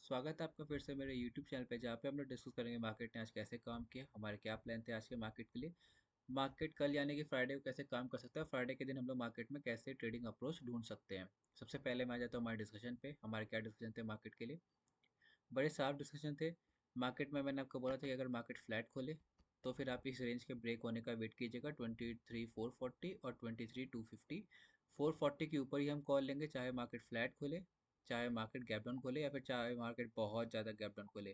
स्वागत है आपका फिर से मेरे यूट्यूब चैनल पे जहाँ पे हम लोग डिस्कस करेंगे मार्केट ने आज कैसे काम किया, हमारे क्या प्लान थे आज के मार्केट के लिए। मार्केट कल यानी कि फ्राइडे को कैसे काम कर सकता है, फ्राइडे के दिन हम लोग मार्केट में कैसे ट्रेडिंग अप्रोच ढूंढ सकते हैं। सबसे पहले मैं आ जाता हूँ हमारे डिस्कशन पे, हमारे क्या डिस्कशन थे मार्केट के लिए। बड़े साफ डिस्कशन थे। मार्केट में मैंने आपको बोला था कि अगर मार्केट फ्लैट खोले तो फिर आप इस रेंज के ब्रेक होने का वेट कीजिएगा 23,440 और 23,250। 440 के ऊपर ही हम कॉल लेंगे, चाहे मार्केट फ्लैट खोले, चाहे मार्केट गैप डाउन खोले या फिर चाहे मार्केट बहुत ज़्यादा गैप डाउन खोले।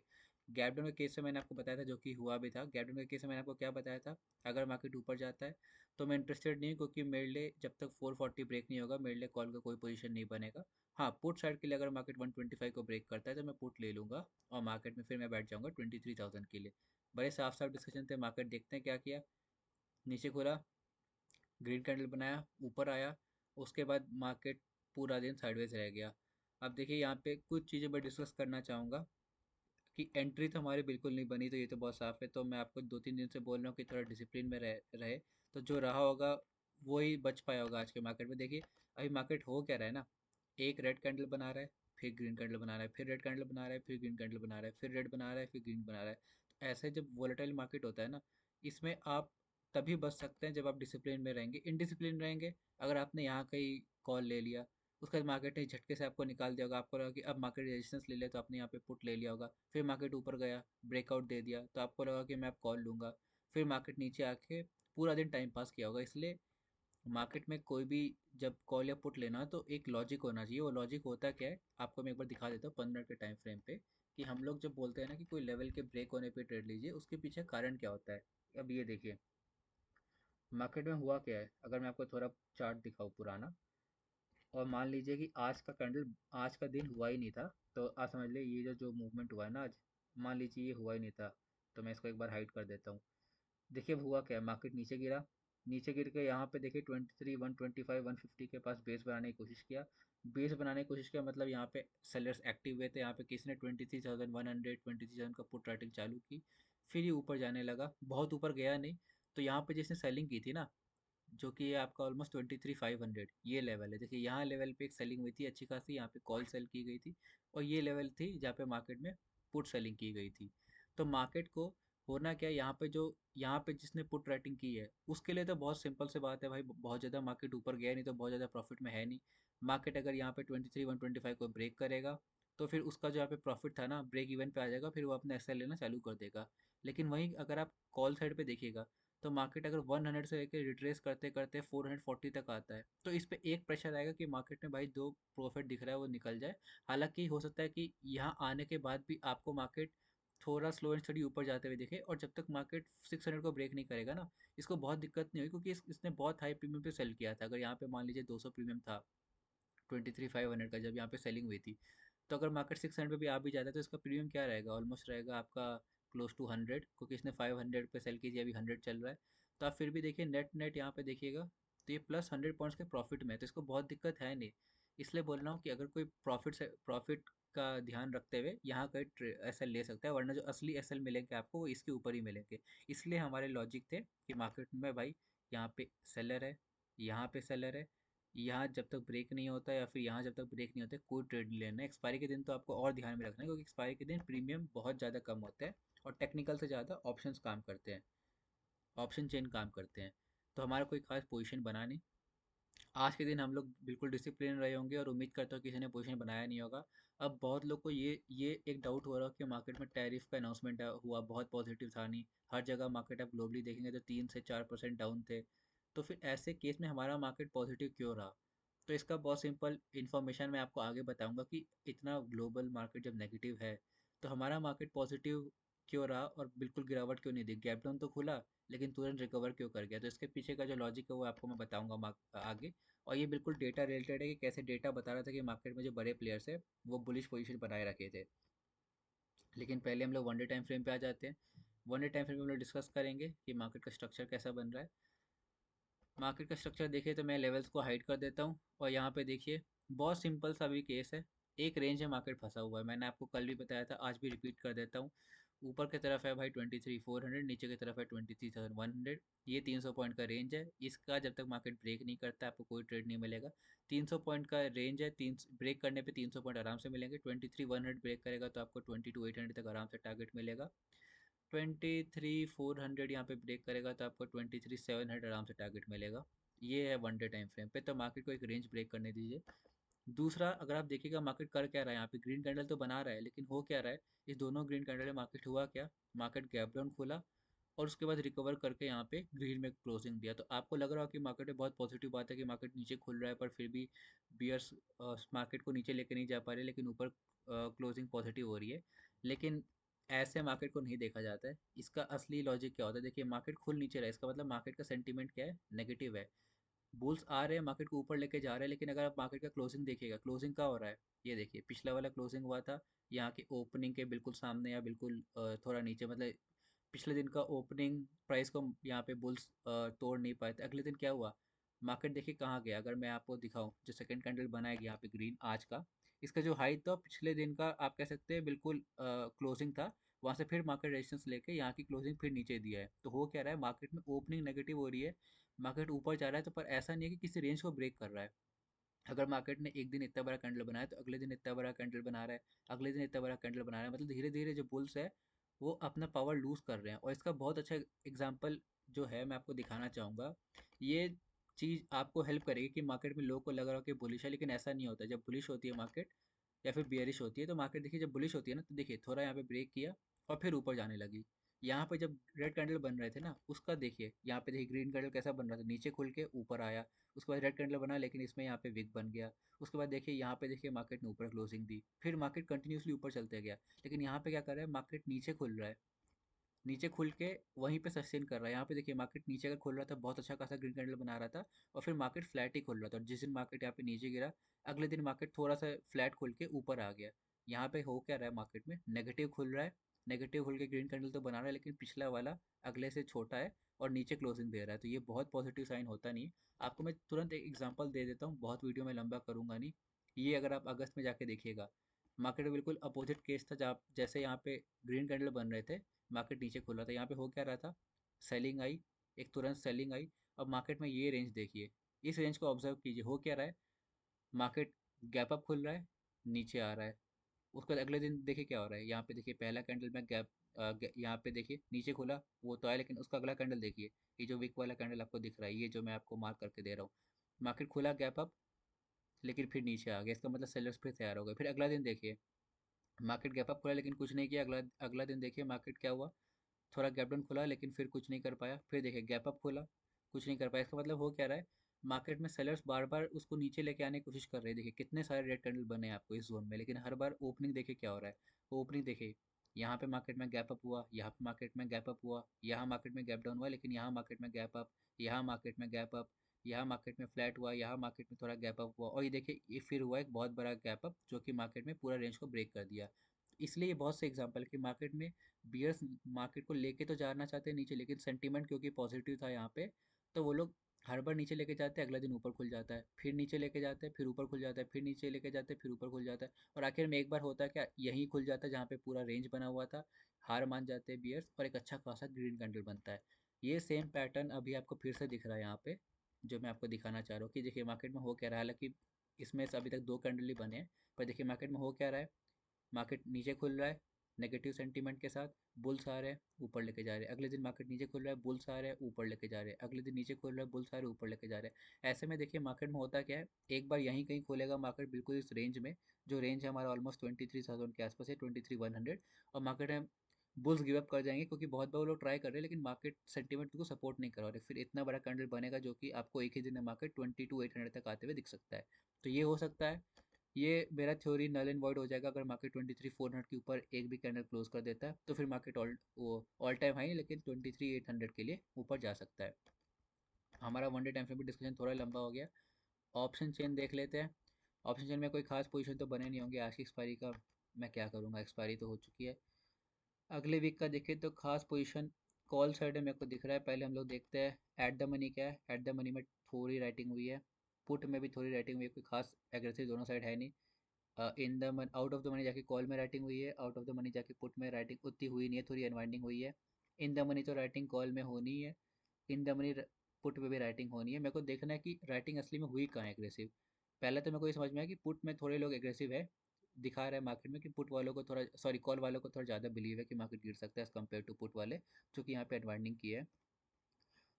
गैप डाउन के केस में मैंने आपको बताया था, जो कि हुआ भी था। गैप डाउन के केस में मैंने आपको क्या बताया था, अगर मार्केट ऊपर जाता है तो मैं इंटरेस्टेड नहीं हूँ, क्योंकि मेरे लिए जब तक 440 ब्रेक नहीं होगा मेरे लिए कॉल का कोई पोजीशन नहीं बनेगा। हाँ, पुट साइड के लिए अगर मार्केट 125 को ब्रेक करता है तो मैं पुट ले लूंगा और मार्केट में फिर मैं बैठ जाऊंगा 23,000 के लिए। बड़े साफ साफ डिस्कशन थे। मार्केट देखते हैं क्या किया। नीचे खुला, ग्रीन कैंडल बनाया, ऊपर आया, उसके बाद मार्केट पूरा दिन साइडवेज रह गया। अब देखिए यहाँ पे कुछ चीज़ें मैं डिस्कस करना चाहूँगा कि एंट्री तो हमारी बिल्कुल नहीं बनी, तो ये तो बहुत साफ है। तो मैं आपको 2-3 दिन से बोल रहा हूँ कि थोड़ा डिसिप्लिन में रहे। तो जो रहा होगा वो ही बच पाया होगा आज के मार्केट में। देखिए अभी मार्केट हो क्या रहा है ना, एक रेड कैंडल बना रहा है, फिर ग्रीन कैंडल बना रहा है, फिर रेड कैंडल बना रहा है, फिर ग्रीन कैंडल बना रहा है, फिर रेड बना रहा है, फिर ग्रीन बना रहा है। तो ऐसे जब वोलेटाइल मार्केट होता है ना, इसमें आप तभी बच सकते हैं जब आप डिसिप्लिन में रहेंगे। इनडिसिप्लिन रहेंगे, अगर आपने यहाँ कहीं कॉल ले लिया, उसके बाद मार्केट ने झटके से आपको निकाल दिया होगा, आपको लगा कि अब मार्केट रेजिस्टेंस ले ले, तो आपने यहाँ पे पुट ले लिया होगा। फिर मार्केट ऊपर गया, ब्रेकआउट दे दिया, तो आपको लगा कि मैं अब कॉल लूँगा। फिर मार्केट नीचे आके पूरा दिन टाइम पास किया होगा। इसलिए मार्केट में कोई भी जब कॉल या पुट लेना तो एक लॉजिक होना चाहिए। वो लॉजिक होता क्या है आपको मैं एक बार दिखा देता हूँ 15 के टाइम फ्रेम पे, कि हम लोग जब बोलते हैं ना कि कोई लेवल के ब्रेक होने पे ट्रेड लीजिए, उसके पीछे कारण क्या होता है। अब ये देखिए मार्केट में हुआ क्या है, अगर मैं आपको थोड़ा चार्ट दिखाऊँ पुराना, और मान लीजिए कि आज का कैंडल, आज का दिन हुआ ही नहीं था, तो आप समझ लीजिए ये जो जो मूवमेंट हुआ है ना आज, मान लीजिए ये हुआ ही नहीं था। तो मैं इसको एक बार हाइड कर देता हूँ। देखिए अब हुआ क्या है, मार्केट नीचे गिरा, नीचे गिर के यहाँ पे देखिए 23, 125, 150 के पास बेस बनाने की कोशिश किया। बेस बनाने की कोशिश किया मतलब यहाँ पे सेलर्स एक्टिव हुए थे, यहाँ पे किसी ने 23,100, 23,000 का पुट राइटिंग चालू की। फिर ये ऊपर जाने लगा, बहुत ऊपर गया नहीं। तो यहाँ पे जिसने सेलिंग की थी ना, जो कि ये आपका ऑलमोस्ट 23,500 ये लेवल है। देखिए यहाँ लेवल पे एक सेलिंग हुई थी अच्छी खासी, यहाँ पे कॉल सेल की गई थी। और ये लेवल थी जहाँ पे मार्केट में पुट सेलिंग की गई थी। तो मार्केट को होना क्या है, यहाँ पे जो यहाँ पे जिसने पुट राइटिंग की है उसके लिए तो बहुत सिंपल सी बात है भाई, बहुत ज़्यादा मार्केट ऊपर गया नहीं तो बहुत ज़्यादा प्रॉफिट में है नहीं। मार्केट अगर यहाँ पे 23,125 को ब्रेक करेगा तो फिर उसका जो यहाँ पे प्रॉफिट था ना ब्रेक इवन पे आ जाएगा, फिर वो अपना एसएल लेना चालू कर देगा। लेकिन वहीं अगर आप कॉल साइड पे देखिएगा तो मार्केट अगर 100 से लेकर रिट्रेस करते करते 440 तक आता है तो इस पे एक प्रेशर आएगा कि मार्केट में भाई दो प्रॉफिट दिख रहा है वो निकल जाए। हालांकि हो सकता है कि यहाँ आने के बाद भी आपको मार्केट थोड़ा स्लो एंड स्टडी ऊपर जाते हुए दिखे, और जब तक मार्केट 600 को ब्रेक नहीं करेगा ना, इसको बहुत दिक्कत नहीं होगी, क्योंकि इसने बहुत हाई प्रीमियम पे सेल किया था। अगर यहाँ पे मान लीजिए 200 प्रीमियम था 23,500 का जब यहाँ पे सेलिंग हुई थी, तो अगर मार्केट 600 पे भी आ भी जाता है तो इसका प्रीमियम क्या रहेगा, ऑलमोस्ट रहेगा आपका क्लोज टू 100, क्योंकि इसने 500 पे सेल की थी, अभी 100 चल रहा है। तो आप फिर भी देखिए नेट नेट यहाँ पे देखिएगा तो ये प्लस 100 पॉइंट्स के प्रॉफिट में है, तो इसको बहुत दिक्कत है नहीं। इसलिए बोल रहा हूँ कि अगर कोई प्रॉफिट का ध्यान रखते हुए यहाँ का एसएल ले सकता है, वरना जो असली एसएल मिलेंगे आपको वो इसके ऊपर ही मिलेंगे। इसलिए हमारे लॉजिक थे कि मार्केट में भाई यहाँ पे सेलर है, यहाँ पे सेलर है, यहाँ जब तक ब्रेक नहीं होता या फिर यहाँ जब तक ब्रेक नहीं होता कोई ट्रेड नहीं लेना है। एक्सपायरी के दिन तो आपको और ध्यान में रखना है, क्योंकि एक्सपायरी के दिन प्रीमियम बहुत ज़्यादा कम होता है और टेक्निकल से ज़्यादा ऑप्शंस काम करते हैं, ऑप्शन चेन काम करते हैं। तो हमारा कोई खास पोजीशन बना नहीं। आज के दिन हम लोग बिल्कुल डिसिप्लिन रहे होंगे और उम्मीद करता हूँ किसी ने पोजीशन बनाया नहीं होगा। अब बहुत लोग को ये एक डाउट हो रहा है कि मार्केट में टैरिफ का अनाउंसमेंट हुआ, बहुत पॉजिटिव था नहीं। हर जगह मार्केट आप ग्लोबली देखेंगे तो 3 से 4% डाउन थे। तो फिर ऐसे केस में हमारा मार्केट पॉजिटिव क्यों रहा। तो इसका बहुत सिंपल इन्फॉर्मेशन मैं आपको आगे बताऊंगा कि इतना ग्लोबल मार्केट जब नेगेटिव है तो हमारा मार्केट पॉजिटिव क्यों रहा और बिल्कुल गिरावट क्यों नहीं दी। गैप डाउन तो खुला लेकिन तुरंत रिकवर क्यों कर गया, तो इसके पीछे का जो लॉजिक है वो आपको मैं बताऊंगा आगे। और ये बिल्कुल डेटा रिलेटेड है कि कैसे डेटा बता रहा था कि मार्केट में जो बड़े प्लेयर्स है वो बुलिश पोजीशन बनाए रखे थे। लेकिन पहले हम लोग वन डे टाइम फ्रेम पे आ जाते हैं। वन डे टाइम फ्रेम में हम लोग डिस्कस करेंगे कि मार्केट का स्ट्रक्चर कैसा बन रहा है। मार्केट का स्ट्रक्चर देखिए तो मैं लेवल्स को हाइड कर देता हूँ, और यहाँ पे देखिए बहुत सिंपल सा भी केस है। एक रेंज में मार्केट फंसा हुआ है, मैंने आपको कल भी बताया था, आज भी रिपीट कर देता हूँ। ऊपर की तरफ है भाई 23,400, नीचे की तरफ है 23,100। ये 300 पॉइंट का रेंज है। इसका जब तक मार्केट ब्रेक नहीं करता आपको कोई ट्रेड नहीं मिलेगा। 300 पॉइंट का रेंज है, तीन ब्रेक करने पे 300 पॉइंट आराम से मिलेंगे। 23,100 ब्रेक करेगा तो आपको 22,800 तक आराम से टारगेट मिलेगा। 23,400 यहाँ पे ब्रेक करेगा तो आपको 23,700 आराम से टारगेट मिलेगा। ये है वन डे टाइम फ्रेम पे, तो मार्केट को एक रेंज ब्रेक करने दीजिए। दूसरा, अगर आप देखिएगा मार्केट कर क्या रहा है, यहाँ पे ग्रीन कैंडल तो बना रहा है, लेकिन हो क्या रहा है, इस दोनों ग्रीन कैंडल में मार्केट हुआ क्या, मार्केट गैप डाउन खोला और उसके बाद रिकवर करके यहाँ पे ग्रीन में क्लोजिंग दिया। तो आपको लग रहा हो कि मार्केट में बहुत पॉजिटिव बात है कि मार्केट नीचे खुल रहा है, पर फिर भी बियर्स मार्केट को नीचे लेके नहीं जा पा रहे, लेकिन ऊपर क्लोजिंग पॉजिटिव हो रही है। लेकिन ऐसे मार्केट को नहीं देखा जाता है। इसका असली लॉजिक क्या होता है, देखिए मार्केट खुल नीचे रहा है, इसका मतलब मार्केट का सेंटीमेंट क्या है, नेगेटिव है। बुल्स आ रहे हैं, मार्केट को ऊपर लेके जा रहे हैं, लेकिन अगर आप मार्केट का क्लोजिंग देखिएगा, क्लोजिंग का हो रहा है, ये देखिए पिछला वाला क्लोजिंग हुआ था यहाँ के ओपनिंग के बिल्कुल सामने या बिल्कुल थोड़ा नीचे, मतलब पिछले दिन का ओपनिंग प्राइस को यहाँ पे बुल्स तोड़ नहीं पाए थे। अगले दिन क्या हुआ, मार्केट देखिए कहाँ गया। अगर मैं आपको दिखाऊं, जो सेकंड कैंडल बनाएगा यहाँ पे ग्रीन आज का, इसका जो हाई था पिछले दिन का, आप कह सकते हैं बिल्कुल क्लोजिंग था, वहां से फिर मार्केट रेजिस्टेंस लेके यहाँ की क्लोजिंग फिर नीचे दिया है। तो हो क्या रहा है, मार्केट में ओपनिंग नेगेटिव हो रही है, मार्केट ऊपर जा रहा है, तो पर ऐसा नहीं है कि किसी रेंज को ब्रेक कर रहा है। अगर मार्केट ने एक दिन इतना बड़ा कैंडल बनाया तो अगले दिन इतना बड़ा कैंडल बना रहा है, अगले दिन इतना बड़ा कैंडल बना रहा है, मतलब धीरे धीरे जो बुल्स है वो अपना पावर लूज कर रहे हैं। और इसका बहुत अच्छा एग्जांपल जो है मैं आपको दिखाना चाहूँगा। ये चीज़ आपको हेल्प करेगी कि मार्केट में लोगों को लग रहा हो कि बुलिश है, लेकिन ऐसा नहीं होता। जब बुलिश होती है मार्केट या फिर बियरिश होती है, तो मार्केट देखिए जब बुलिश होती है ना, तो देखिए थोड़ा यहाँ पे ब्रेक किया और फिर ऊपर जाने लगी। यहाँ पे जब रेड कैंडल बन रहे थे ना, उसका देखिए यहाँ पे देखिए ग्रीन कैंडल कैसा बन रहा था, नीचे खुल के ऊपर आया, उसके बाद रेड कैंडल बना, लेकिन इसमें यहाँ पे विक बन गया। उसके बाद देखिए यहाँ पे देखिए मार्केट ने ऊपर क्लोजिंग दी, फिर मार्केट कंटिन्यूसली ऊपर चलते गया। लेकिन यहाँ पे क्या कर रहा है, मार्केट नीचे खुल रहा है, नीचे खुल के वहीं पे सस्टेन कर रहा है। यहाँ पे देखिए मार्केट नीचे अगर खुल रहा था, बहुत अच्छा खासा ग्रीन कैंडल बना रहा था, और फिर मार्केट फ्लैट ही खुल रहा था, और जिस दिन मार्केट यहाँ पे नीचे गिरा, अगले दिन मार्केट थोड़ा सा फ्लैट खुल के ऊपर आ गया। यहाँ पे हो क्या रहा है, मार्केट में नेगेटिव खुल रहा है, नेगेटिव खुल के ग्रीन कैंडल तो बना रहा है, लेकिन पिछला वाला अगले से छोटा है और नीचे क्लोजिंग दे रहा है। तो ये बहुत पॉजिटिव साइन होता नहीं है। आपको मैं तुरंत एक एग्जांपल दे देता हूँ, बहुत वीडियो में लंबा करूंगा नहीं। ये अगर आप अगस्त में जाके देखिएगा, मार्केट में बिल्कुल अपोजिट केस था, जहाँ जैसे यहाँ पे ग्रीन कैंडल बन रहे थे, मार्केट नीचे खुल रहा था, यहाँ पे हो क्या रहा था, सेलिंग आई, एक तुरंत सेलिंग आई। अब मार्केट में ये रेंज देखिए, इस रेंज को ऑब्जर्व कीजिए, हो क्या रहा है, मार्केट गैप अप खुल रहा है, नीचे आ रहा है। उसके बाद अगले दिन देखिए क्या हो रहा है, यहाँ पे देखिए पहला कैंडल में गैप, यहाँ पे देखिए नीचे खुला वो तो है, लेकिन उसका अगला कैंडल देखिए, ये जो विक वाला कैंडल आपको दिख रहा है, ये जो मैं आपको मार्क करके दे रहा हूँ, मार्केट खुला गैप अप, लेकिन फिर नीचे आ गया, इसका मतलब सेलर्स फिर तैयार हो गए। फिर अगला दिन देखिए, मार्केट गैप अप खुला लेकिन कुछ नहीं किया, अगला अगला दिन देखिए मार्केट क्या हुआ, थोड़ा गैप डाउन खुला लेकिन फिर कुछ नहीं कर पाया, फिर देखिए गैप अप खुला, कुछ नहीं कर पाया। इसका मतलब हो क्या रहा है, मार्केट में सेलर्स बार बार उसको नीचे लेके आने की कोशिश कर रहे हैं। देखिए कितने सारे रेड कैंडल बने हैं आपको इस जोन में, लेकिन हर बार ओपनिंग देखिए क्या हो रहा है, ओपनिंग देखिए यहाँ पे मार्केट में गैप अप हुआ, यहाँ पे मार्केट में गैप अप हुआ, यहाँ मार्केट में गैप डाउन हुआ, लेकिन यहाँ मार्केट में गैप अप, यहाँ मार्केट में गैप अप, यहाँ मार्केट में फ्लैट हुआ, यहाँ मार्केट में थोड़ा गैप अप हुआ, और ये देखिए ये फिर हुआ एक बहुत बड़ा गैप अप जो कि मार्केट में पूरा रेंज को ब्रेक कर दिया। इसलिए ये बहुत से एग्जांपल है कि मार्केट में बियर्स मार्केट को लेके तो जाना चाहते हैं नीचे, लेकिन सेंटीमेंट क्योंकि पॉजिटिव था यहाँ पे, तो वो लोग हर बार नीचे लेके जाते हैं, अगला दिन ऊपर खुल जाता है, फिर नीचे लेके जाते हैं, फिर ऊपर खुल जाता है, फिर नीचे लेके जाते हैं, फिर ऊपर खुल जाता है, और आखिर में एक बार होता है क्या, यहीं खुल जाता है जहाँ पे पूरा रेंज बना हुआ था, हार मान जाते हैं बियर्स और एक अच्छा खासा ग्रीन कैंडल बनता है। ये सेम पैटर्न अभी आपको फिर से दिख रहा है यहाँ पे, जो मैं आपको दिखाना चाह रहा हूँ कि देखिए मार्केट में हो क्या रहा है। हालांकि इसमें से अभी तक दो कैंडल ही बने हैं, पर देखिए मार्केट में हो क्या रहा है, मार्केट नीचे खुल रहा है नेगेटिव सेंटीमेंट के साथ, बुल्स आ रहे हैं ऊपर लेके जा रहे हैं, अगले दिन मार्केट नीचे खुल रहा है, बुल्स आ रहे हैं ऊपर लेके जा रहे हैं, अगले दिन नीचे खुल रहा है, बुल्स आ रहे हैं ऊपर लेके जा रहे हैं। ऐसे में देखिए मार्केट में होता क्या है, एक बार यहीं कहीं खोलेगा मार्केट बिल्कुल इस रेंज में, जो रेंज है हमारा ऑलमोस्ट 23,000 के आसपास है, 23,100, और मार्केट में बुल्स गिव अप कर जाएंगे, क्योंकि बहुत बार वो लोग ट्राई कर रहे हैं लेकिन मार्केट सेंटीमेंट को सपोर्ट नहीं करा रहे, फिर इतना बड़ा कैंडल बनेगा जो कि आपको एक ही दिन में मार्केट 22,800 तक आते हुए दिख सकता है। तो ये हो सकता है, ये मेरा थ्योरी नल एंड वॉइड हो जाएगा अगर मार्केट 23,400 के ऊपर एक भी कैंडल क्लोज कर देता है, तो फिर मार्केट ऑल टाइम हाई लेकिन 23,800 के लिए ऊपर जा सकता है। हमारा वन डे टाइम फ्रेम भी डिस्कशन थोड़ा लंबा हो गया। ऑप्शन चेन देख लेते हैं। ऑप्शन चेन में कोई खास पोजीशन तो बने नहीं होंगे, आज की एक्सपायरी का मैं क्या करूँगा, एक्सपायरी तो हो चुकी है। अगले वीक का देखें तो खास पोजीशन कॉल साइड में मेरे को दिख रहा है। पहले हम लोग देखते हैं एट द मनी क्या है। एट द मनी में थोड़ी राइटिंग हुई है, पुट में भी थोड़ी राइटिंग हुई है, कोई खास एग्रेसिव दोनों साइड है नहीं। इन द मन आउट ऑफ द मनी जाके कॉल में राइटिंग हुई है, आउट ऑफ द मनी जाके पुट में राइटिंग उतनी हुई नहीं है, थोड़ी अनवाइंडिंग हुई है। इन द मनी तो राइटिंग कॉल में होनी है, इन द मनी पुट में भी राइटिंग होनी है। मेरे को देखना है कि राइटिंग असली में हुई कहाँ है एग्रेसिव। पहले तो मेरे को ये समझ में आया कि पुट में थोड़े लोग एग्रेसिव है, दिखा रहा है मार्केट में कि पुट वालों को थोड़ा, सॉरी, कॉल वालों को थोड़ा ज़्यादा बिलीव है कि मार्केट गिर सकता है एज़ कम्पेयर टू पुट वाले, जो कि यहाँ पे अनवाइंडिंग की है।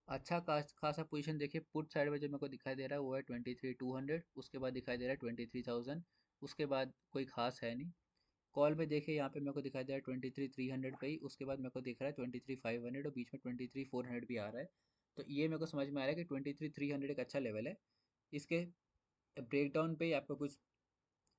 अच्छा खासा पोजीशन देखिए पुट साइड में जो मेरे को दिखाई दे रहा है वो है 23,200, उसके बाद दिखाई दे रहा है 23,000, उसके बाद कोई खास है नहीं। कॉल में देखिए यहाँ पे मेरे को दिखाई दे रहा है 23,300 पे ही, उसके बाद मेरे को दिख रहा है 23,500 और बीच में 23,400 भी आ रहा है। तो ये मेरे को समझ में आ रहा है कि 23,300 एक अच्छा लेवल है। इसके ब्रेक डाउन पे ही आपको कुछ,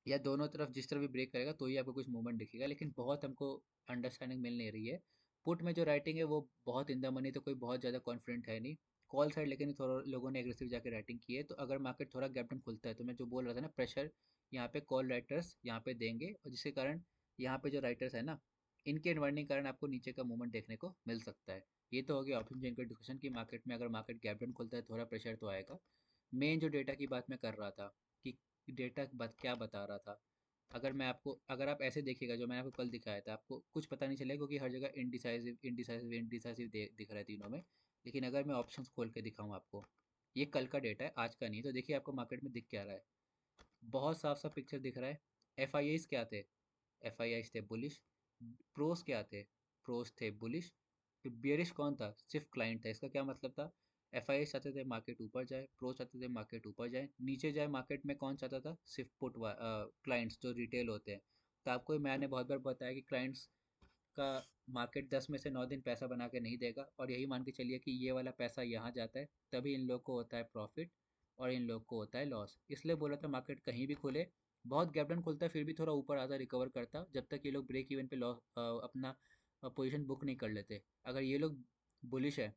या दोनों तरफ जिस तरफ भी ब्रेक करेगा तो ही आपको कुछ मूवमेंट दिखेगा, लेकिन बहुत हमको अंडरस्टैंडिंग मिल नहीं रही है। पुट में जो राइटिंग है वो बहुत इन द मनी, तो कोई बहुत ज़्यादा कॉन्फिडेंट है नहीं। कॉल साइड लेकिन थोड़ा लोगों ने एग्रेसिव जाके राइटिंग की है, तो अगर मार्केट थोड़ा गैप डाउन खुलता है तो मैं जो बोल रहा था ना, प्रेशर यहाँ पे कॉल राइटर्स यहाँ पे देंगे, और जिसके कारण यहाँ पे जो राइटर्स है ना, इनके इन्वर्निंग कारण आपको नीचे का मूवमेंट देखने को मिल सकता है। ये तो हो गया ऑप्शन चेन का डिस्कशन कि मार्केट में अगर मार्केट गैप डाउन खुलता है थोड़ा प्रेशर तो आएगा। मेन जो डेटा की बात मैं कर रहा था कि डेटा बात क्या बता रहा था, अगर आप ऐसे देखिएगा जो मैंने आपको कल दिखाया था, आपको कुछ पता नहीं चलेगा क्योंकि हर जगह इनडिसाइसिव इनडिसाइसिव इनडिसाइसिव दिख रहा है तीनों में। लेकिन अगर मैं ऑप्शंस खोल के दिखाऊं आपको, ये कल का डेटा है, आज का नहीं, तो देखिए आपको मार्केट में दिख क्या रहा है। बहुत साफ साफ पिक्चर दिख रहा है। एफ आई आईज क्या थे? एफ आई आईज थे बुलिश। प्रोस क्या थे? प्रोस थे बुलिश। तो बियरिश कौन था? सिर्फ क्लाइंट था। इसका क्या मतलब था? एफ आई आईज चाहते थे मार्केट ऊपर जाए, प्रो चाहते थे मार्केट ऊपर जाए, नीचे जाए मार्केट में कौन चाहता था? सिर्फ पुट क्लाइंट्स जो रिटेल होते हैं। तो आपको मैंने बहुत बार बताया कि क्लाइंट्स का मार्केट 10 में से 9 दिन पैसा बना के नहीं देगा, और यही मान के चलिए कि ये वाला पैसा यहाँ जाता है, तभी इन लोग को होता है प्रॉफिट और इन लोग को होता है लॉस। इसलिए बोला था मार्केट कहीं भी खुले, बहुत गैप डाउन खुलता है फिर भी थोड़ा ऊपर आता रिकवर करता, जब तक ये लोग ब्रेक इवन पे लॉस अपना पोजीशन बुक नहीं कर लेते। अगर ये लोग बुलिश है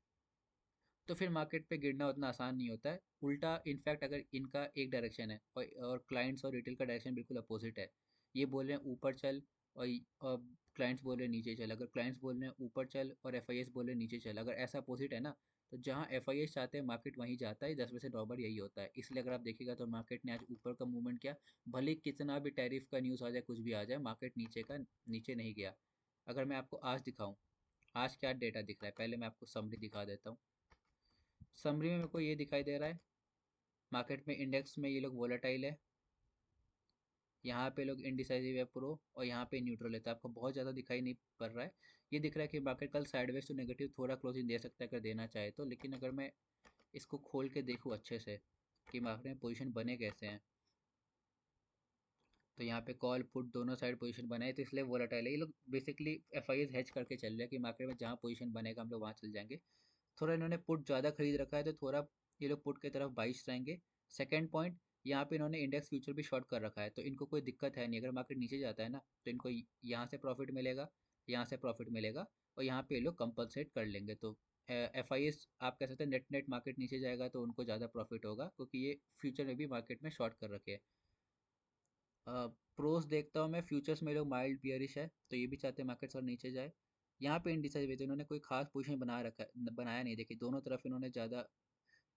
तो फिर मार्केट पे गिरना उतना आसान नहीं होता है। उल्टा इनफैक्ट अगर इनका एक डायरेक्शन है और क्लाइंट्स और रिटेल का डायरेक्शन बिल्कुल अपोजिट है, ये बोल रहे हैं ऊपर चल और क्लाइंट्स बोल रहे हैं नीचे चल, अगर क्लाइंट्स बोल रहे हैं ऊपर चल और एफ आई एस बोल रहे हैं नीचे चल, अगर ऐसा अपोजिट है ना, तो जहाँ एफ आई एस चाहते हैं मार्केट वहीं जाता है। 10 में से 9 बार यही होता है। इसलिए अगर आप देखिएगा तो मार्केट ने आज ऊपर का मूवमेंट किया, भले ही कितना भी टैरिफ का न्यूज़ आ जाए, कुछ भी आ जाए, मार्केट नीचे नहीं गया। अगर मैं आपको आज दिखाऊं, आज क्या डेटा दिख रहा है, पहले मैं आपको समरी दिखा देता हूँ। समरी में मेरे को ये दिखाई दे रहा है, मार्केट में इंडेक्स में ये लोग वोलेटाइल है, यहाँ पे लोग इंडिसाइसिव है प्रो, और यहाँ पे न्यूट्रल है, तो आपको बहुत ज़्यादा दिखाई नहीं पड़ रहा है। ये दिख रहा है कि मार्केट कल साइडवेज टू नेगेटिव थोड़ा क्लोजिंग दे सकता है अगर देना चाहे तो, लेकिन अगर मैं इसको खोल के देखूँ अच्छे से कि मार्केट में पोजीशन बने कैसे हैं, तो यहाँ पे कॉल पुट दोनों साइड पोजीशन बनाए, तो इसलिए वोलेटाइल है। ये लोग basically F I S hatch करके चल रहे हैं कि मार्केट में जहाँ पोजीशन बनेगा हम लोग वहाँ चल जाएंगे। थोड़ा इन्होंने पुट ज़्यादा खरीद रखा है तो थोड़ा ये लोग पुट की तरफ बाइश रहेंगे। सेकंड पॉइंट, यहाँ पे इन्होंने इंडेक्स फ्यूचर भी शॉर्ट कर रखा है, तो इनको कोई दिक्कत है नहीं। अगर मार्केट नीचे जाता है ना, तो इनको यहाँ से प्रॉफिट मिलेगा, यहाँ से प्रॉफिट मिलेगा, और यहाँ पे ये लोग कंपलसेट कर लेंगे। तो एफ आई एस आप कह सकते हैं नेट नेट मार्केट नीचे जाएगा तो उनको ज़्यादा प्रॉफिट होगा, क्योंकि ये फ्यूचर में भी मार्केट में शॉर्ट कर रखे हैं। प्रोस देखता हूँ मैं, फ्यूचर्स में लोग माइल्ड बियरिश है, तो ये भी चाहते हैं मार्केट और नीचे जाए। यहाँ पे इंडिसाइसिव है तो इन्होंने कोई खास पोजीशन बनाया नहीं। देखिए दोनों तरफ इन्होंने ज़्यादा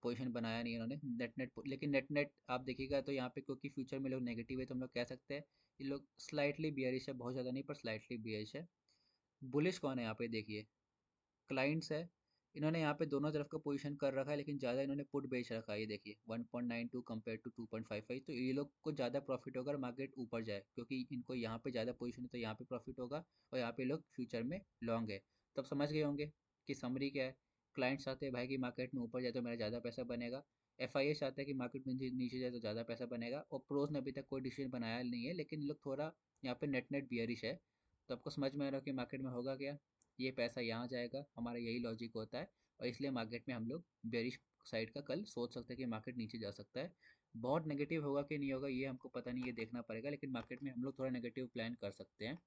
पोजीशन बनाया नहीं इन्होंने, नेट नेट, लेकिन नेट नेट आप देखिएगा तो यहाँ पे क्योंकि फ्यूचर में लोग नेगेटिव है तो हम लोग कह सकते हैं ये लोग स्लाइटली बियरिश है, बहुत ज़्यादा नहीं पर स्लाइटली बियरिश है। बुलिश कौन है यहाँ पे देखिए? क्लाइंट्स है। इन्होंने यहाँ पे दोनों तरफ का पोजीशन कर रखा है, लेकिन ज़्यादा इन्होंने पुट बेच रखा है। ये देखिए 1.92 कंपेयर टू 2.55, तो ये लोग को ज़्यादा प्रॉफिट होगा अगर मार्केट ऊपर जाए, क्योंकि इनको यहाँ पे ज़्यादा पोजीशन है तो यहाँ पे प्रॉफिट होगा, और यहाँ पे लोग फ्यूचर में लॉन्ग है। तब समझ गए होंगे कि समरी क्या है। क्लाइंट्स चाहते हैं भाई कि मार्केट में ऊपर जाए तो मेरा ज़्यादा पैसा बनेगा, एफ आई एस चाहता है कि मार्केट में नीचे जाए तो ज़्यादा पैसा बनेगा, और प्रोज ने अभी तक कोई डिसीजन बनाया नहीं है, लेकिन ये लोग थोड़ा यहाँ पे नेट नेट बियरिश है। तो आपको समझ में आ रहा है कि मार्केट में होगा क्या, ये पैसा यहाँ जाएगा, हमारा यही लॉजिक होता है। और इसलिए मार्केट में हम लोग बेरिश साइड का कल सोच सकते हैं कि मार्केट नीचे जा सकता है। बहुत नेगेटिव होगा कि नहीं होगा ये हमको पता नहीं, ये देखना पड़ेगा, लेकिन मार्केट में हम लोग थोड़ा नेगेटिव प्लान कर सकते हैं।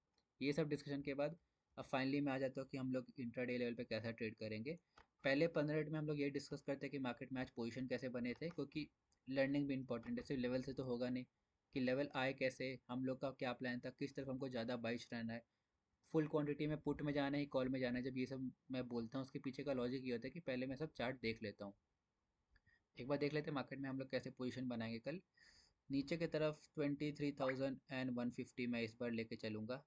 ये सब डिस्कशन के बाद अब फाइनली मैं आ जाता हूँ कि हम लोग इंट्राडे लेवल पे कैसा ट्रेड करेंगे। पहले 15 मिनट में हम लोग ये डिस्कस करते हैं कि मार्केट में आज पोजीशन कैसे बने थे, क्योंकि लर्निंग भी इंपॉर्टेंट है, सिर्फ लेवल से तो होगा नहीं कि लेवल आए कैसे, हम लोग का क्या प्लान था, किस तरफ हमको ज़्यादा बाइश रहना है, फुल क्वांटिटी में पुट में जाना है, कॉल में जाना है। जब ये सब मैं बोलता हूँ उसके पीछे का लॉजिक ये होता है कि पहले मैं सब चार्ट देख लेता हूँ। एक बार देख लेते हैं मार्केट में हम लोग कैसे पोजीशन बनाएंगे कल। नीचे की तरफ 23,150 मैं इस बार लेके चलूँगा।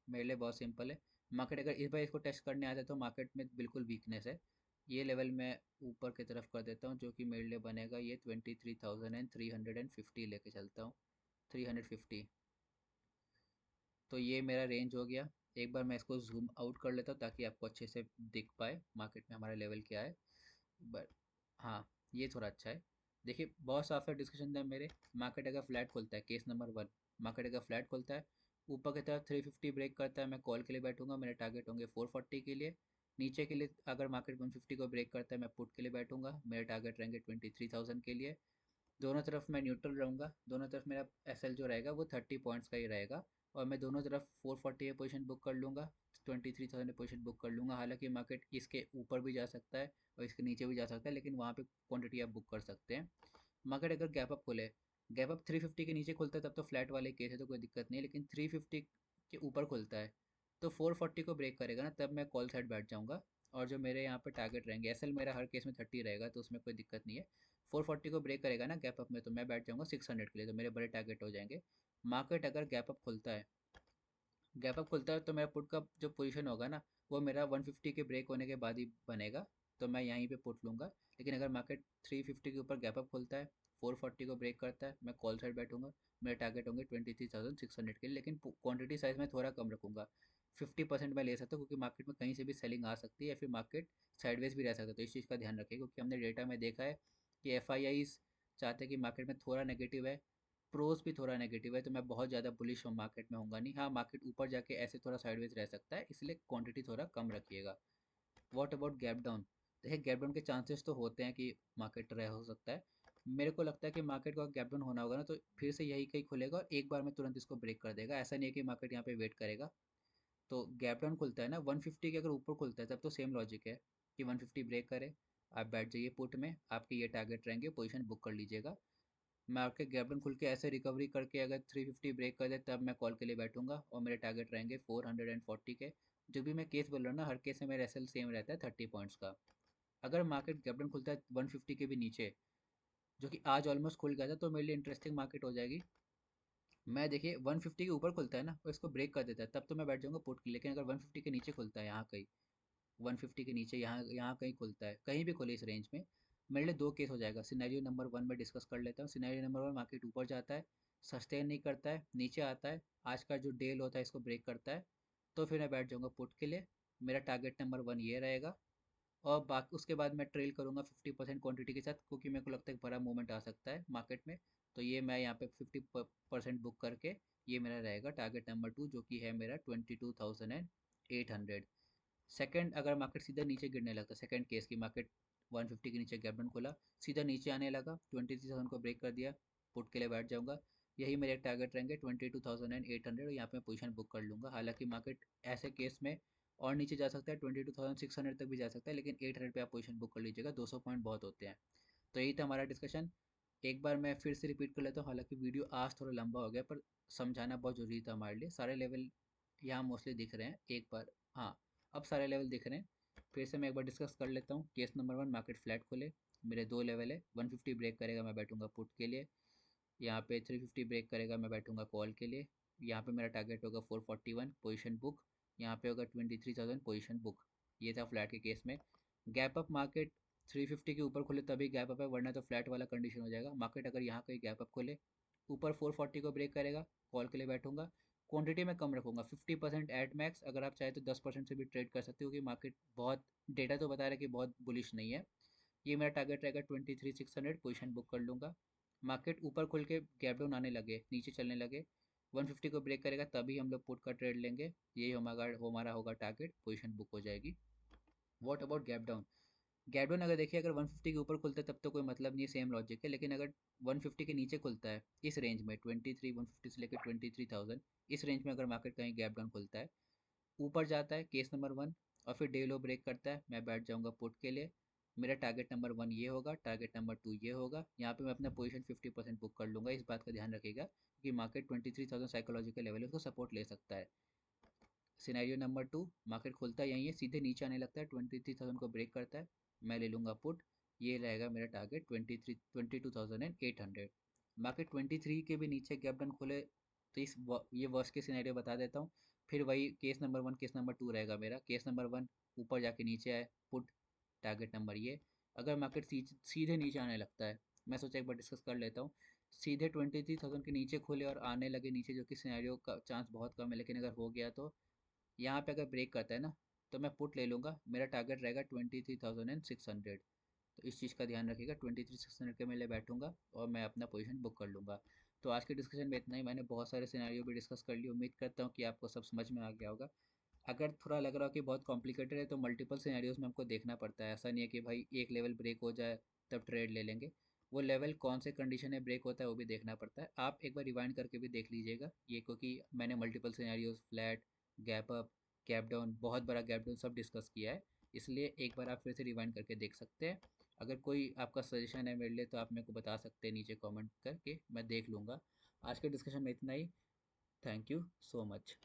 मेरे लिए बहुत सिंपल है। मार्केट अगर इस बार इसको टेस्ट करने आता है तो मार्केट में बिल्कुल वीकनेस है। ये लेवल मैं ऊपर की तरफ कर देता हूँ, जो कि मेरे लिए बनेगा ये 23,350 लेके चलता हूँ। 350, तो ये मेरा रेंज हो गया। एक बार मैं इसको जूम आउट कर लेता हूँ ताकि आपको अच्छे से दिख पाए मार्केट में हमारा लेवल क्या है। बट हाँ, ये थोड़ा अच्छा है। देखिए बहुत साफ साफ डिस्कशन था मेरे। मार्केट अगर फ्लैट खुलता है, केस नंबर वन, मार्केट अगर फ्लैट खुलता है, ऊपर की तरफ 350 ब्रेक करता है, मैं कॉल के लिए बैठूंगा, मेरे टारगेट होंगे 440 के लिए। नीचे के लिए अगर मार्केट 150 को ब्रेक करता है, मैं पुट के लिए बैठूंगा, मेरे टारगेट रहेंगे 23,000 के लिए। दोनों तरफ मैं न्यूट्रल रहूँगा, दोनों तरफ मेरा एसएल जो रहेगा वो 30 पॉइंट्स का ही रहेगा। और मैं दोनों तरफ 440 की पोजीशन बुक कर लूँगा, 23,000 की पोजीशन बुक कर लूँगा। हालांकि मार्केट इसके ऊपर भी जा सकता है और इसके नीचे भी जा सकता है, लेकिन वहाँ पे क्वांटिटी आप बुक कर सकते हैं। मार्केट अगर गैप अप खोले, गैप अप 350 के नीचे खुलता है तब तो फ्लैट वाले केस है, तो कोई दिक्कत नहीं है। लेकिन 350 के ऊपर खुलता है तो 440 को ब्रेक करेगा ना, तब मैं कॉल साइड बैठ जाऊँगा। और जो मेरे यहाँ पे टारगेट रहेंगे, एसएल मेरा हर केस में 30 रहेगा, तो उसमें कोई दिक्कत नहीं है। 440 को ब्रेक करेगा ना गैप अप में, तो मैं बैठ जाऊँगा 600 के लिए, तो मेरे बड़े टारगेट हो जाएंगे। मार्केट अगर गैप अप खुलता है, गैप अप खुलता है तो मेरा पुट का जो पोजीशन होगा ना, वो मेरा 150 के ब्रेक होने के बाद ही बनेगा, तो मैं यहीं पे पुट लूँगा। लेकिन अगर मार्केट 350 के ऊपर गैप अप खुलता है, 440 को ब्रेक करता है, मैं कॉल साइड बैठूंगा। मेरे टारगेट होंगे 23,600 के लिए, लेकिन क्वांटिटी साइज में थोड़ा कम रखूंगा। 50% मैं ले सकता हूँ, क्योंकि मार्केट में कहीं से भी सेलिंग आ सकती है या फिर मार्केट साइडवेज भी रह सकता है, तो इस चीज़ का ध्यान रखिए। क्योंकि हमने डेटा में देखा है कि एफ चाहते हैं कि मार्केट में थोड़ा नेगेटिव है, प्रोस भी थोड़ा नेगेटिव है, तो मैं बहुत ज़्यादा बुलिश हूँ मार्केट में होऊंगा नहीं। हाँ, मार्केट ऊपर जाके ऐसे थोड़ा साइडवेज रह सकता है, इसलिए क्वांटिटी थोड़ा कम रखिएगा। What about gap down? देखिए गैप डाउन के चांसेस तो होते हैं कि मार्केट रह हो सकता है। मेरे को लगता है कि मार्केट को गैप डाउन होना होगा ना, तो फिर से यही कहीं खुलेगा और एक बार में तुरंत इसको ब्रेक कर देगा। ऐसा नहीं है कि मार्केट यहाँ पे वेट करेगा। तो गैप डाउन खुलता है ना 150 के, अगर ऊपर खुलता है तब तो सेम लॉजिक है कि 150 ब्रेक करे, आप बैठ जाइए पुट में, आपके ये टारगेट रहेंगे, पोजीशन बुक कर लीजिएगा। मैं आपके गैप डाउन खुल के ऐसे रिकवरी करके अगर 350 ब्रेक कर दे, तब मैं कॉल के लिए बैठूंगा और मेरे टारगेट रहेंगे 440 के। जो भी मैं केस बोल रहा हूँ ना, हर केस में मेरा एसएल सेम रहता है 30 पॉइंट्स का। अगर मार्केट गैप डाउन खुलता है 150 के भी नीचे, जो कि आज ऑलमोस्ट खुल गया था, तो मेरे लिए इंटरेस्टिंग मार्केट हो जाएगी। मैं देखिए 150 के ऊपर खुलता है ना, और इसको ब्रेक कर देता है, तब तो मैं बैठ जाऊंगा पुट की। लेकिन अगर 150 के नीचे खुलता है, यहाँ कहीं 150 के नीचे, यहाँ यहाँ कहीं खुलता है, कहीं भी खुले इस रेंज में, मेरे लिए दो केस हो जाएगा। सिनेरियो नंबर वन में डिस्कस कर लेता हूँ। सिनेरियो नंबर वन, मार्केट ऊपर जाता है, सस्टेन नहीं करता है, नीचे आता है, आज का जो डेल होता है इसको ब्रेक करता है, तो फिर मैं बैठ जाऊँगा पुट के लिए। मेरा टारगेट नंबर वन ये रहेगा। और बाकी उसके बाद मैं ट्रेल करूँगा 50% क्वांटिटी के साथ, क्योंकि मेरे को लगता है बड़ा मूवमेंट आ सकता है मार्केट में। तो ये मैं यहाँ पे 50% बुक करके, ये मेरा रहेगा टारगेट नंबर टू, जो कि है मेरा 22,800। सेकंड, अगर मार्केट सीधा नीचे गिरने लगता, सेकंड केस की मार्केट 150 के नीचे गैप डाउन खोला, सीधा नीचे आने लगा, 23,000 को ब्रेक कर दिया, पुट के लिए बैठ जाऊंगा। यही मेरे टारगेट रहेंगे 22,800, यहाँ पे मैं पोजीशन बुक कर लूंगा। हालांकि मार्केट ऐसे केस में और नीचे जा सकता है, 22,600 तक भी जा सकता है, लेकिन 800 पे आप पोजीशन बुक कर लीजिएगा, 200 पॉइंट बहुत होते हैं। तो यही था हमारा डिस्कशन। एक बार मैं फिर से रिपीट कर लेता हूँ, हालांकि वीडियो आज थोड़ा लंबा हो गया, पर समझाना बहुत जरूरी था हमारे लिए। सारे लेवल यहाँ मोस्टली दिख रहे हैं एक बार। हाँ, अब सारे लेवल दिख रहे हैं। फिर से मैं एक बार डिस्कस कर लेता हूँ। Case number one, market flat खोले, मेरे दो लेवल है। 150 ब्रेक करेगा, मैं बैठूंगा पुट के लिए। यहाँ पे 350 ब्रेक करेगा, मैं बैठूंगा कॉल के लिए। यहाँ पे मेरा टारगेट होगा 441, पोजीशन बुक। यहाँ पे होगा 23,000, पोजीशन बुक। ये था फ्लैट के केस में। गैप अप, मार्केट 350 के ऊपर खोले तभी गैप अप है, वरना तो फ्लैट वाला कंडीशन हो जाएगा। मार्केट अगर यहाँ कहीं गैप अप खोले, ऊपर 440 को ब्रेक करेगा, कॉल के लिए बैठूंगा। क्वांटिटी में कम रखूंगा, 50% एट मैक्स। अगर आप चाहे तो 10% से भी ट्रेड कर सकते हो, क्योंकि मार्केट बहुत, डेटा तो बता रहा है कि बहुत बुलिश नहीं है। ये मेरा टारगेट रहेगा 23,600, पोजीशन बुक कर लूँगा। मार्केट ऊपर खुल के गैप डाउन आने लगे, नीचे चलने लगे, 150 को ब्रेक करेगा, तभी हम लोग पुट का ट्रेड लेंगे। यही हमारा होगा टारगेट, पोजीशन बुक हो जाएगी। What about gap down? Gap down अगर देखिए, अगर 150 के ऊपर खुलता है तब तो कोई मतलब नहीं है, सेम लॉजिक है। लेकिन अगर 150 के नीचे खुलता है, इस रेंज में 150 से लेकर 23,000, इस रेंज में अगर मार्केट कहीं गैप डाउन खुलता है, ऊपर जाता है, केस नंबर वन, और फिर डे लो ब्रेक करता है, मैं बैठ जाऊंगा पुट के लिए। मेरा टारगेट नंबर वन ये होगा, टारगेट नंबर टू ये होगा। यहाँ पे मैं अपना पोजीशन 50% बुक कर लूंगा। इस बात का ध्यान रखिएगा, क्योंकि मार्केट 23,000 साइकोलॉजिकल लेवल है, उसको सपोर्ट ले सकता है। सिनेरियो नंबर टू, मार्केट खुलता है यहीं है, सीधे नीचे आने लगता है, 23,000 को ब्रेक करता है, मैं ले लूंगा पुट। ये रहेगा मेरा टारगेट 23 22,800। मार्केट 23 के भी नीचे गैप डाउन खोले तो ये वर्स्ट के सिनेरियो बता देता हूँ। फिर वही केस नंबर 1 केस नंबर 2 रहेगा मेरा। केस नंबर 1, ऊपर जाके नीचे आए, पुट टारगेट नंबर ये। अगर मार्केट सीधे नीचे आने लगता है, मैं सोचा एक बार डिस्कस कर लेता हूँ, सीधे 23,000 के नीचे खोले और आने लगे नीचे, जो कि सिनेरियो का चांस बहुत कम है, लेकिन अगर हो गया तो यहाँ पे अगर ब्रेक करता है ना, तो मैं पुट ले लूँगा। मेरा टारगेट रहेगा 23,600। तो इस चीज़ का ध्यान रखिएगा, 23,600 के मैं लिए बैठूंगा और मैं अपना पोजीशन बुक कर लूँगा। तो आज के डिस्कशन में इतना ही। मैंने बहुत सारे सिनेरियो भी डिस्कस कर लिए। उम्मीद करता हूँ कि आपको सब समझ में आ गया होगा। अगर थोड़ा लग रहा हो कि बहुत कॉम्प्लिकेटेड है तो मल्टीपल सिनेरियोज में हमको देखना पड़ता है। ऐसा नहीं है कि भाई एक लेवल ब्रेक हो जाए तब ट्रेड ले लेंगे। वो लेवल कौन से कंडीशन में ब्रेक होता है वो भी देखना पड़ता है। आप एक बार रिवाइंड करके भी देख लीजिएगा ये, क्योंकि मैंने multiple scenarios, flat, gap up, gap down, बहुत बड़ा गैप डाउन सब डिस्कस किया है। इसलिए एक बार आप फिर से रिवाइंड करके देख सकते हैं। अगर कोई आपका सजेशन है मेरे लिए तो आप मेरे को बता सकते हैं नीचे कमेंट करके, मैं देख लूँगा। आज के डिस्कशन में इतना ही। Thank you so much.